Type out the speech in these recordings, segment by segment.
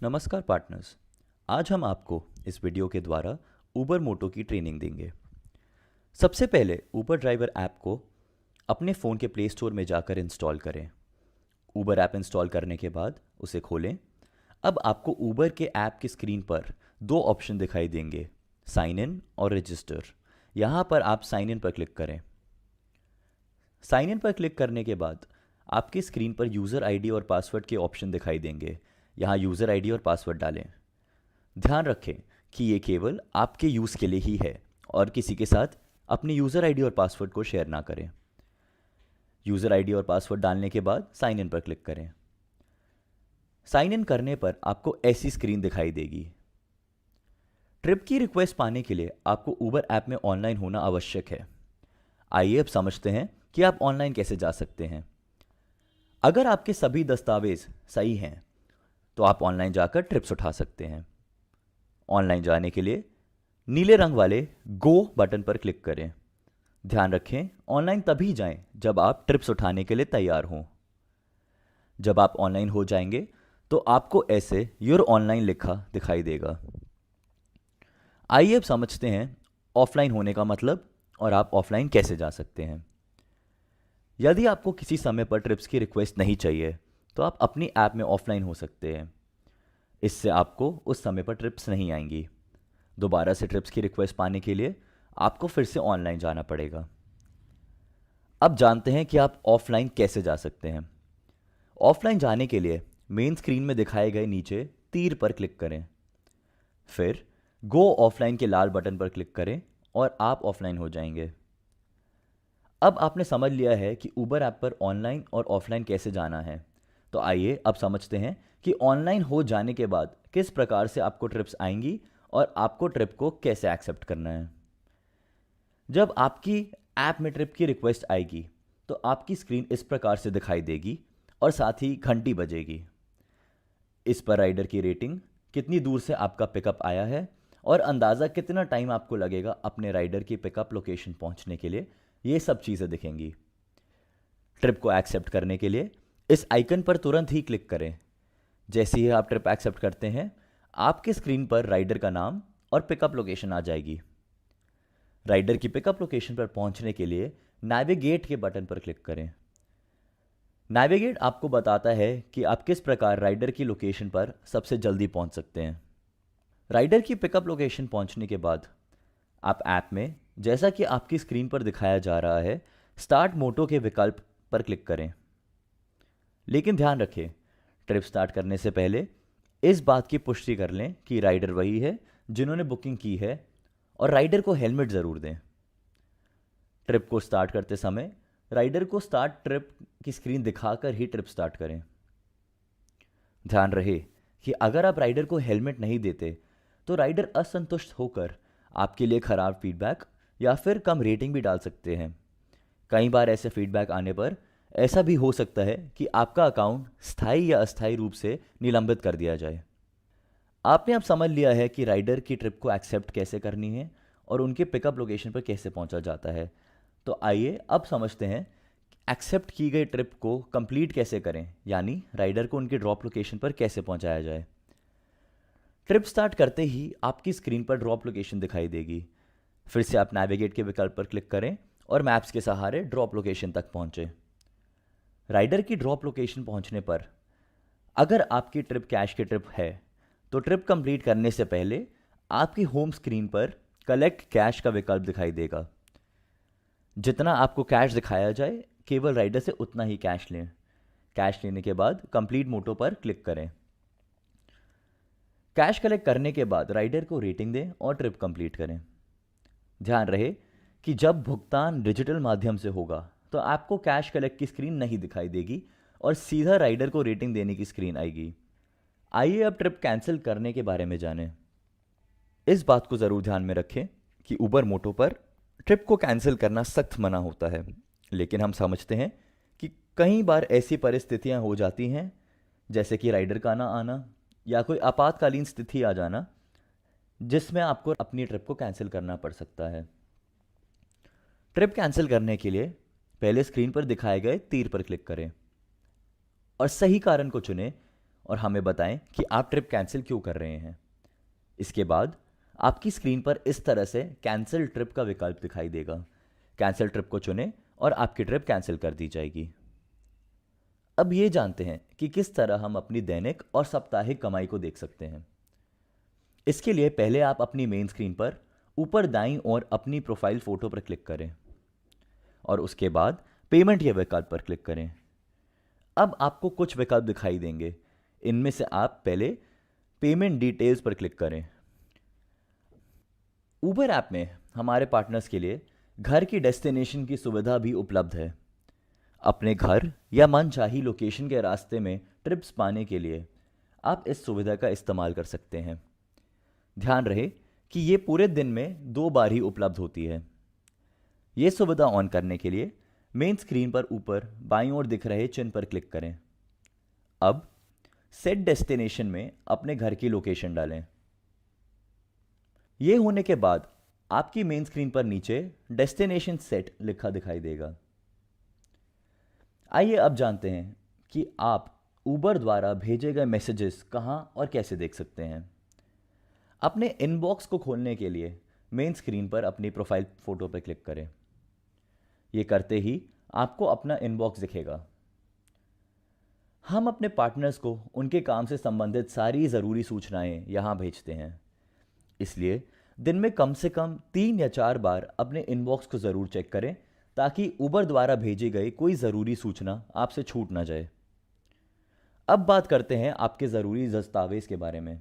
नमस्कार पार्टनर्स। आज हम आपको इस वीडियो के द्वारा ऊबर मोटो की ट्रेनिंग देंगे। सबसे पहले ऊबर ड्राइवर ऐप को अपने फ़ोन के प्ले स्टोर में जाकर इंस्टॉल करें। ऊबर ऐप इंस्टॉल करने के बाद उसे खोलें। अब आपको ऊबर के ऐप की स्क्रीन पर दो ऑप्शन दिखाई देंगे, साइन इन और रजिस्टर। यहाँ पर आप साइन इन पर क्लिक करें। साइन इन पर क्लिक करने के बाद आपकी स्क्रीन पर यूज़र आईडी और पासवर्ड के ऑप्शन दिखाई देंगे। यहाँ यूज़र आईडी और पासवर्ड डालें। ध्यान रखें कि ये केवल आपके यूज़ के लिए ही है और किसी के साथ अपनी यूज़र आईडी और पासवर्ड को शेयर ना करें। यूज़र आईडी और पासवर्ड डालने के बाद साइन इन पर क्लिक करें। साइन इन करने पर आपको ऐसी स्क्रीन दिखाई देगी। ट्रिप की रिक्वेस्ट पाने के लिए आपको ऊबर ऐप में ऑनलाइन होना आवश्यक है। आइए अब समझते हैं कि आप ऑनलाइन कैसे जा सकते हैं। अगर आपके सभी दस्तावेज सही हैं तो आप ऑनलाइन जाकर ट्रिप्स उठा सकते हैं। ऑनलाइन जाने के लिए नीले रंग वाले गो बटन पर क्लिक करें। ध्यान रखें, ऑनलाइन तभी जाएं जब आप ट्रिप्स उठाने के लिए तैयार हों। जब आप ऑनलाइन हो जाएंगे तो आपको ऐसे योर ऑनलाइन लिखा दिखाई देगा। आइए अब समझते हैं ऑफलाइन होने का मतलब और आप ऑफलाइन कैसे जा सकते हैं। यदि आपको किसी समय पर ट्रिप्स की रिक्वेस्ट नहीं चाहिए तो आप अपनी ऐप में ऑफलाइन हो सकते हैं। इससे आपको उस समय पर ट्रिप्स नहीं आएंगी। दोबारा से ट्रिप्स की रिक्वेस्ट पाने के लिए आपको फिर से ऑनलाइन जाना पड़ेगा। अब जानते हैं कि आप ऑफलाइन कैसे जा सकते हैं। ऑफलाइन जाने के लिए मेन स्क्रीन में दिखाए गए नीचे तीर पर क्लिक करें। फिर गो ऑफलाइन के लाल बटन पर क्लिक करें और आप ऑफलाइन हो जाएंगे। अब आपने समझ लिया है कि ऊबर ऐप पर ऑनलाइन और ऑफलाइन कैसे जाना है। तो आइए अब समझते हैं कि ऑनलाइन हो जाने के बाद किस प्रकार से आपको ट्रिप्स आएंगी और आपको ट्रिप को कैसे एक्सेप्ट करना है। जब आपकी ऐप में ट्रिप की रिक्वेस्ट आएगी तो आपकी स्क्रीन इस प्रकार से दिखाई देगी और साथ ही घंटी बजेगी। इस पर राइडर की रेटिंग, कितनी दूर से आपका पिकअप आया है और अंदाज़ा कितना टाइम आपको लगेगा अपने राइडर की पिकअप लोकेशन पहुंचने के लिए, ये सब चीज़ें दिखेंगी। ट्रिप को एक्सेप्ट करने के लिए इस आइकन पर तुरंत ही क्लिक करें। जैसे ही आप ट्रिप एक्सेप्ट करते हैं आपके स्क्रीन पर राइडर का नाम और पिकअप लोकेशन आ जाएगी। राइडर की पिकअप लोकेशन पर पहुंचने के लिए नेविगेट के बटन पर क्लिक करें। नेविगेट आपको बताता है कि आप किस प्रकार राइडर की लोकेशन पर सबसे जल्दी पहुंच सकते हैं। राइडर की पिकअप लोकेशन पहुंचने के बाद आप ऐप में, जैसा कि आपकी स्क्रीन पर दिखाया जा रहा है, स्टार्ट मोटो के विकल्प पर क्लिक करें। लेकिन ध्यान रखें, ट्रिप स्टार्ट करने से पहले इस बात की पुष्टि कर लें कि राइडर वही है जिन्होंने बुकिंग की है और राइडर को हेलमेट ज़रूर दें। ट्रिप को स्टार्ट करते समय राइडर को स्टार्ट ट्रिप की स्क्रीन दिखाकर ही ट्रिप स्टार्ट करें। ध्यान रहे कि अगर आप राइडर को हेलमेट नहीं देते तो राइडर असंतुष्ट होकर आपके लिए खराब फीडबैक या फिर कम रेटिंग भी डाल सकते हैं। कई बार ऐसे फीडबैक आने पर ऐसा भी हो सकता है कि आपका अकाउंट स्थायी या अस्थायी रूप से निलंबित कर दिया जाए। आपने अब समझ लिया है कि राइडर की ट्रिप को एक्सेप्ट कैसे करनी है और उनके पिकअप लोकेशन पर कैसे पहुंचा जाता है। तो आइए अब समझते हैं एक्सेप्ट की गई ट्रिप को कंप्लीट कैसे करें, यानी राइडर को उनके ड्रॉप लोकेशन पर कैसे पहुंचाया जाए। ट्रिप स्टार्ट करते ही आपकी स्क्रीन पर ड्रॉप लोकेशन दिखाई देगी। फिर से आप नेविगेट के विकल्प पर क्लिक करें और मैप्स के सहारे ड्रॉप लोकेशन तक पहुंचे। राइडर की ड्रॉप लोकेशन पहुंचने पर अगर आपकी ट्रिप कैश की ट्रिप है तो ट्रिप कंप्लीट करने से पहले आपकी होम स्क्रीन पर कलेक्ट कैश का विकल्प दिखाई देगा। जितना आपको कैश दिखाया जाए केवल राइडर से उतना ही कैश लें। कैश लेने के बाद कंप्लीट मोटो पर क्लिक करें। कैश कलेक्ट करने के बाद राइडर को रेटिंग दें और ट्रिप कंप्लीट करें। ध्यान रहे कि जब भुगतान डिजिटल माध्यम से होगा तो आपको कैश कलेक्ट की स्क्रीन नहीं दिखाई देगी और सीधा राइडर को रेटिंग देने की स्क्रीन आएगी। आइए अब ट्रिप कैंसिल करने के बारे में जानें। इस बात को ज़रूर ध्यान में रखें कि ऊबर मोटो पर ट्रिप को कैंसिल करना सख्त मना होता है, लेकिन हम समझते हैं कि कई बार ऐसी परिस्थितियां हो जाती हैं, जैसे कि राइडर का ना आना या कोई आपातकालीन स्थिति आ जाना, जिसमें आपको अपनी ट्रिप को कैंसिल करना पड़ सकता है। ट्रिप कैंसिल करने के लिए पहले स्क्रीन पर दिखाए गए तीर पर क्लिक करें और सही कारण को चुनें और हमें बताएं कि आप ट्रिप कैंसिल क्यों कर रहे हैं। इसके बाद आपकी स्क्रीन पर इस तरह से कैंसिल ट्रिप का विकल्प दिखाई देगा। कैंसिल ट्रिप को चुनें और आपकी ट्रिप कैंसिल कर दी जाएगी। अब ये जानते हैं कि किस तरह हम अपनी दैनिक और साप्ताहिक कमाई को देख सकते हैं। इसके लिए पहले आप अपनी मेन स्क्रीन पर ऊपर दाईं ओर अपनी प्रोफाइल फोटो पर क्लिक करें और उसके बाद पेमेंट के विकल्प पर क्लिक करें। अब आपको कुछ विकल्प दिखाई देंगे। इनमें से आप पहले पेमेंट डिटेल्स पर क्लिक करें। उबर ऐप में हमारे पार्टनर्स के लिए घर की डेस्टिनेशन की सुविधा भी उपलब्ध है। अपने घर या मनचाही लोकेशन के रास्ते में ट्रिप्स पाने के लिए आप इस सुविधा का इस्तेमाल कर सकते हैं। ध्यान रहे कि ये पूरे दिन में 2 बार ही उपलब्ध होती है। ये सुविधा ऑन करने के लिए मेन स्क्रीन पर ऊपर बाईं ओर दिख रहे चिन्ह पर क्लिक करें। अब सेट डेस्टिनेशन में अपने घर की लोकेशन डालें। ये होने के बाद आपकी मेन स्क्रीन पर नीचे डेस्टिनेशन सेट लिखा दिखाई देगा। आइए अब जानते हैं कि आप उबर द्वारा भेजे गए मैसेजेस कहां और कैसे देख सकते हैं। अपने इनबॉक्स को खोलने के लिए मेन स्क्रीन पर अपनी प्रोफाइल फोटो पर क्लिक करें। ये करते ही आपको अपना इनबॉक्स दिखेगा। हम अपने पार्टनर्स को उनके काम से संबंधित सारी ज़रूरी सूचनाएं यहां भेजते हैं, इसलिए दिन में कम से कम 3 या 4 बार अपने इनबॉक्स को ज़रूर चेक करें ताकि उबर द्वारा भेजी गई कोई ज़रूरी सूचना आपसे छूट ना जाए। अब बात करते हैं आपके ज़रूरी दस्तावेज़ के बारे में।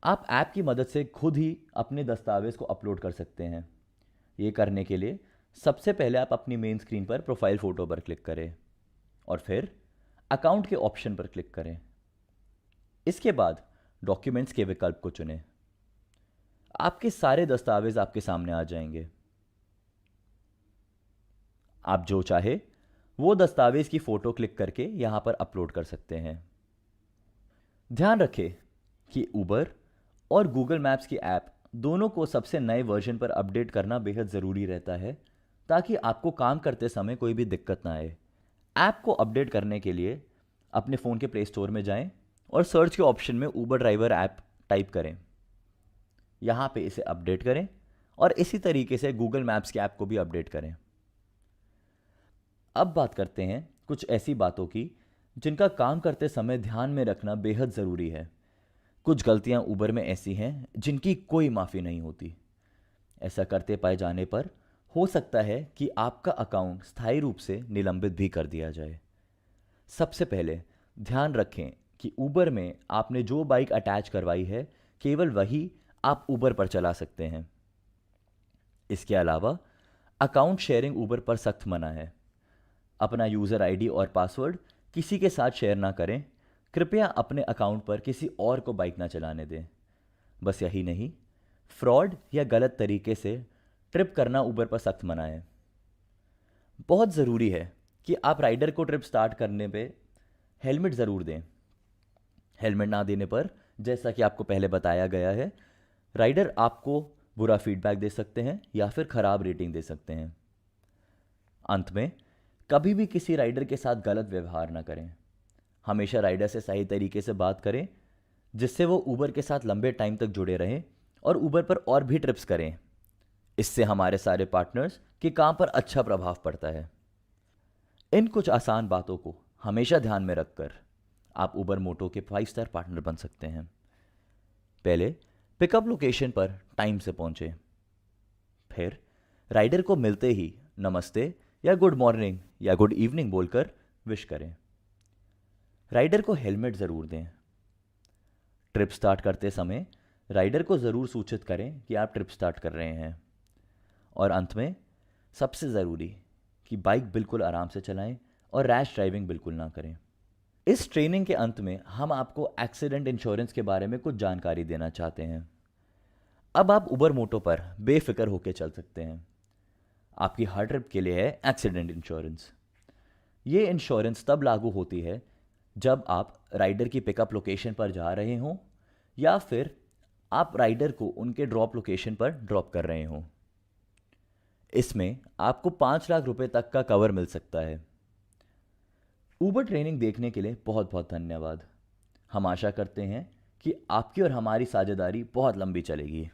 आप ऐप की मदद से खुद ही अपने दस्तावेज़ को अपलोड कर सकते हैं। ये करने के लिए सबसे पहले आप अपनी मेन स्क्रीन पर प्रोफाइल फ़ोटो पर क्लिक करें और फिर अकाउंट के ऑप्शन पर क्लिक करें। इसके बाद डॉक्यूमेंट्स के विकल्प को चुनें। आपके सारे दस्तावेज़ आपके सामने आ जाएंगे। आप जो चाहे वो दस्तावेज़ की फ़ोटो क्लिक करके यहाँ पर अपलोड कर सकते हैं। ध्यान रखें कि उबर और गूगल मैप्स की ऐप दोनों को सबसे नए वर्जन पर अपडेट करना बेहद ज़रूरी रहता है ताकि आपको काम करते समय कोई भी दिक्कत ना आए। ऐप को अपडेट करने के लिए अपने फ़ोन के प्ले स्टोर में जाएं और सर्च के ऑप्शन में उबर ड्राइवर ऐप टाइप करें। यहाँ पे इसे अपडेट करें और इसी तरीके से गूगल मैप्स के ऐप को भी अपडेट करें। अब बात करते हैं कुछ ऐसी बातों की जिनका काम करते समय ध्यान में रखना बेहद ज़रूरी है। कुछ गलतियां उबर में ऐसी हैं जिनकी कोई माफ़ी नहीं होती। ऐसा करते पाए जाने पर हो सकता है कि आपका अकाउंट स्थायी रूप से निलंबित भी कर दिया जाए। सबसे पहले ध्यान रखें कि उबर में आपने जो बाइक अटैच करवाई है केवल वही आप उबर पर चला सकते हैं। इसके अलावा अकाउंट शेयरिंग उबर पर सख्त मना है। अपना यूज़र आईडी और पासवर्ड किसी के साथ शेयर ना करें। कृपया अपने अकाउंट पर किसी और को बाइक ना चलाने दें। बस यही नहीं, फ्रॉड या गलत तरीके से ट्रिप करना उबर पर सख्त मना है। बहुत ज़रूरी है कि आप राइडर को ट्रिप स्टार्ट करने पे हेलमेट ज़रूर दें। हेलमेट ना देने पर, जैसा कि आपको पहले बताया गया है, राइडर आपको बुरा फीडबैक दे सकते हैं या फिर ख़राब रेटिंग दे सकते हैं। अंत में, कभी भी किसी राइडर के साथ गलत व्यवहार ना करें। हमेशा राइडर से सही तरीके से बात करें जिससे वो उबर के साथ लंबे टाइम तक जुड़े रहें और उबर पर और भी ट्रिप्स करें। इससे हमारे सारे पार्टनर्स के काम पर अच्छा प्रभाव पड़ता है। इन कुछ आसान बातों को हमेशा ध्यान में रखकर आप उबर मोटो के 5 स्टार पार्टनर बन सकते हैं। पहले पिकअप लोकेशन पर टाइम से पहुंचें। फिर राइडर को मिलते ही नमस्ते या गुड मॉर्निंग या गुड इवनिंग बोलकर विश करें। राइडर को हेलमेट ज़रूर दें। ट्रिप स्टार्ट करते समय राइडर को ज़रूर सूचित करें कि आप ट्रिप स्टार्ट कर रहे हैं। और अंत में सबसे ज़रूरी कि बाइक बिल्कुल आराम से चलाएं और रैश ड्राइविंग बिल्कुल ना करें। इस ट्रेनिंग के अंत में हम आपको एक्सीडेंट इंश्योरेंस के बारे में कुछ जानकारी देना चाहते हैं। अब आप उबर मोटो पर बेफिक्र होकर चल सकते हैं। आपकी हर ट्रिप के लिए है एक्सीडेंट इंश्योरेंस। ये इंश्योरेंस तब लागू होती है जब आप राइडर की पिकअप लोकेशन पर जा रहे हों या फिर आप राइडर को उनके ड्रॉप लोकेशन पर ड्रॉप कर रहे हों। इसमें आपको 5 लाख रुपए तक का कवर मिल सकता है। ऊबर ट्रेनिंग देखने के लिए बहुत बहुत धन्यवाद। हम आशा करते हैं कि आपकी और हमारी साझेदारी बहुत लंबी चलेगी।